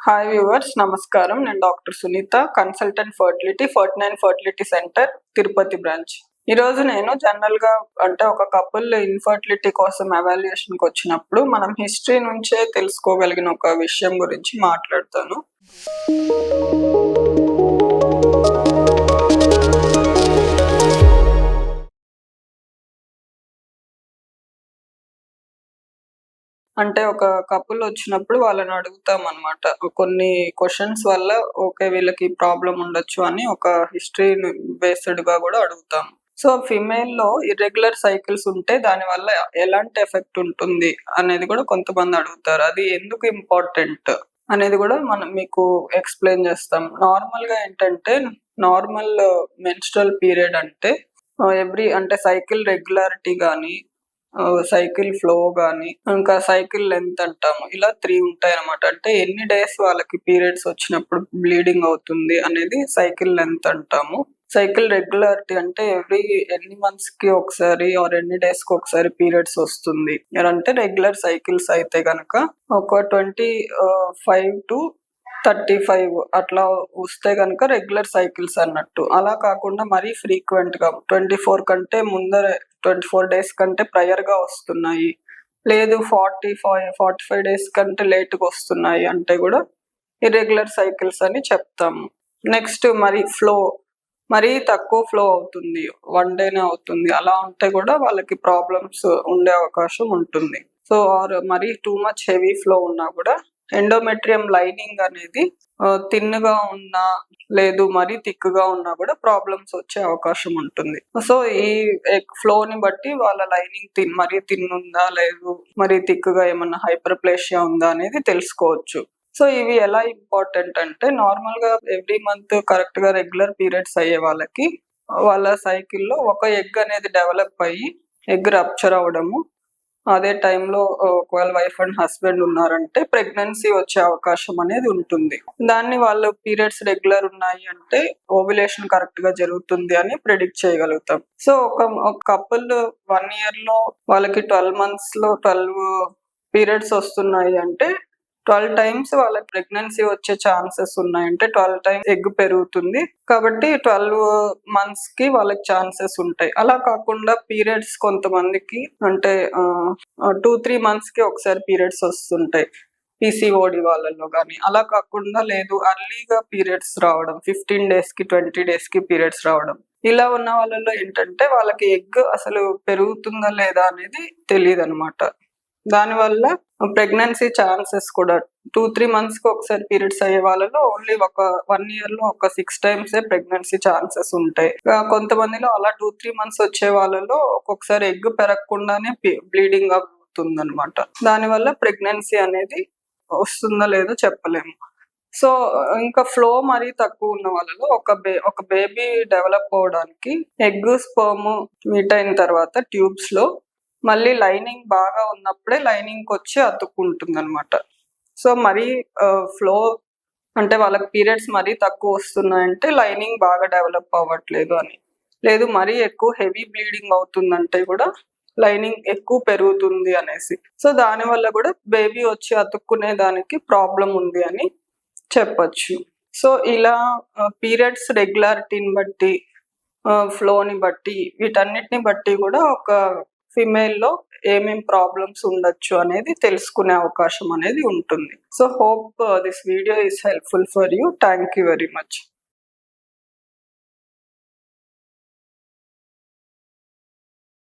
Hi viewers, నమస్కారం. నేను doctor Sunitha, consultant fertility 49 fertility centre, Tirupati branch. ఈరోజు నేను జనరల్గా అంటే ఒక కపుల్ ఇన్ఫర్టిలిటీ కోసం ఎవాల్యుయేషన్కి వచ్చినప్పుడు మనం హిస్టరీ నుంచే తెలుసుకోగలిగిన ఒక విషయం గురించి మాట్లాడతాను. అంటే ఒక కపుల్ వచ్చినప్పుడు వాళ్ళని అడుగుతాం అనమాట. కొన్ని క్వశ్చన్స్ వల్ల ఓకే వీళ్ళకి ప్రాబ్లం ఉండొచ్చు అని ఒక హిస్టరీ బేస్డ్గా కూడా అడుగుతాం. సో ఫిమేల్లో ఇర్రెగ్యులర్ సైకిల్స్ ఉంటే దానివల్ల ఎలాంటి ఎఫెక్ట్ ఉంటుంది అనేది కూడా కొంతమంది అడుగుతారు. అది ఎందుకు ఇంపార్టెంట్ అనేది కూడా మనం మీకు ఎక్స్ప్లెయిన్ చేస్తాం. నార్మల్గా ఏంటంటే నార్మల్ మెన్స్ట్రల్ పీరియడ్ అంటే అంటే సైకిల్ రెగ్యులారిటీ కానీ, సైకిల్ ఫ్లో గానీ, ఇంకా సైకిల్ లెంత్ అంటాము. ఇలా 3 ఉంటాయి అన్నమాట. అంటే ఎన్ని డేస్ వాళ్ళకి పీరియడ్స్ వచ్చినప్పుడు బ్లీడింగ్ అవుతుంది అనేది సైకిల్ లెంత్ అంటాము. సైకిల్ రెగ్యులారిటీ అంటే ఎన్ని మంత్స్ కి ఒకసారి ఆర్ ఎన్ని డేస్ కి ఒకసారి పీరియడ్స్ వస్తుంది అంటే రెగ్యులర్ సైకిల్స్ అయితే గనక ఒక 25 to 35 అట్లా వస్తే గనక రెగ్యులర్ సైకిల్స్ అన్నట్టు. అలా కాకుండా మరీ ఫ్రీక్వెంట్ గా 24 కంటే ముందరే 24 డేస్ కంటే ప్రయర్ గా వస్తున్నాయి, లేదు 45 డేస్ కంటే లేట్ గా వస్తున్నాయి అంటే కూడా ఇర్రెగ్యులర్ సైకిల్స్ అని చెప్తాము. నెక్స్ట్ మరీ తక్కువ ఫ్లో అవుతుంది, 1 డేనే అవుతుంది, అలా ఉంటే కూడా వాళ్ళకి ప్రాబ్లమ్స్ ఉండే అవకాశం ఉంటుంది. సో ఆర్ మరీ టూ మచ్ హెవీ ఫ్లో ఉన్నా కూడా ఎండోమెట్రియం లైనింగ్ అనేది థిన్గా ఉన్నా లేదు మరీ థిక్గా ఉన్నా కూడా ప్రాబ్లమ్స్ వచ్చే అవకాశం ఉంటుంది. సో ఈ ఫ్లోని బట్టి వాళ్ళ లైనింగ్ మరీ థిన్ ఉందా లేదు మరీ థిక్గా ఏమన్నా హైపర్ప్లేషియా ఉందా అనేది తెలుసుకోవచ్చు. సో ఇవి ఎలా ఇంపార్టెంట్ అంటే నార్మల్ గా ఎవ్రీ మంత్ కరెక్ట్ గా రెగ్యులర్ పీరియడ్స్ అయ్యే వాళ్ళకి వాళ్ళ సైకిల్లో ఒక ఎగ్ అనేది డెవలప్ అయ్యి ఎగ్ రప్చర్ అవ్వడము, అదే టైంలో ఒకవేళ వైఫ్ అండ్ హస్బెండ్ ఉన్నారంటే ప్రెగ్నెన్సీ వచ్చే అవకాశం అనేది ఉంటుంది. దాన్ని వాళ్ళు పీరియడ్స్ రెగ్యులర్ ఉన్నాయి అంటే ఓవ్యులేషన్ కరెక్ట్ గా జరుగుతుంది అని ప్రిడిక్ట్ చేయగలుగుతాం. సో ఒక కపుల్ 1 year లో వాళ్ళకి 12 months లో 12 పీరియడ్స్ వస్తున్నాయి అంటే 12 times వాళ్ళకి ప్రెగ్నెన్సీ వచ్చే ఛాన్సెస్ ఉన్నాయి. అంటే 12 times ఎగ్ పెరుగుతుంది కాబట్టి 12 months కి వాళ్ళకి ఛాన్సెస్ ఉంటాయి. అలా కాకుండా పీరియడ్స్ కొంతమందికి అంటే 2-3 months కి ఒకసారి పీరియడ్స్ వస్తుంటాయి పీసీఓడి వాళ్ళలో కానీ. అలా కాకుండా లేదు అర్లీగా పీరియడ్స్ రావడం, 15 days కి 20 days కి పీరియడ్స్ రావడం, ఇలా ఉన్న వాళ్ళలో ఏంటంటే వాళ్ళకి ఎగ్ అసలు పెరుగుతుందా లేదా అనేది తెలియదు అనమాట. దానివల్ల ప్రెగ్నెన్సీ ఛాన్సెస్ కూడా 2-3 months కి ఒకసారి పీరియడ్స్ అయ్యే వాళ్ళలో ఓన్లీ ఒక 1 year లో ఒక 6 times ప్రెగ్నెన్సీ ఛాన్సెస్ ఉంటాయి. కొంతమందిలో అలా 2-3 months వచ్చే వాళ్ళలో ఒక్కొక్కసారి ఎగ్ పెరగకుండానే బ్లీడింగ్ అవుతుంది అనమాట. దానివల్ల ప్రెగ్నెన్సీ అనేది వస్తుందో లేదో చెప్పలేము. సో ఇంకా ఫ్లో మరీ తక్కువ ఉన్న వాళ్ళలో ఒక బేబీ డెవలప్ అవడానికి ఎగ్ స్పర్మ్ మీట్ అయిన తర్వాత ట్యూబ్స్ లో మళ్ళీ లైనింగ్ బాగా ఉన్నప్పుడే లైనింగ్ వచ్చి అతుక్కుంటుంది అనమాట. సో మరీ ఫ్లో అంటే వాళ్ళకి పీరియడ్స్ మరీ తక్కువ వస్తున్నాయంటే లైనింగ్ బాగా డెవలప్ అవ్వట్లేదు అని, లేదు మరీ ఎక్కువ హెవీ బ్లీడింగ్ అవుతుందంటే కూడా లైనింగ్ ఎక్కువ పెరుగుతుంది అనేసి. సో దానివల్ల కూడా బేబీ వచ్చి అతుక్కునే దానికి ప్రాబ్లం ఉంది అని చెప్పచ్చు. సో ఇలా పీరియడ్స్ రెగ్యులారిటీని బట్టి, ఫ్లోని బట్టి, వీటన్నిటిని బట్టి కూడా ఒక ఫిమేల్లో ఏమేం ప్రాబ్లమ్స్ ఉండొచ్చు అనేది తెలుసుకునే అవకాశం అనేది ఉంటుంది. So hope this video is helpful for you. Thank you very much.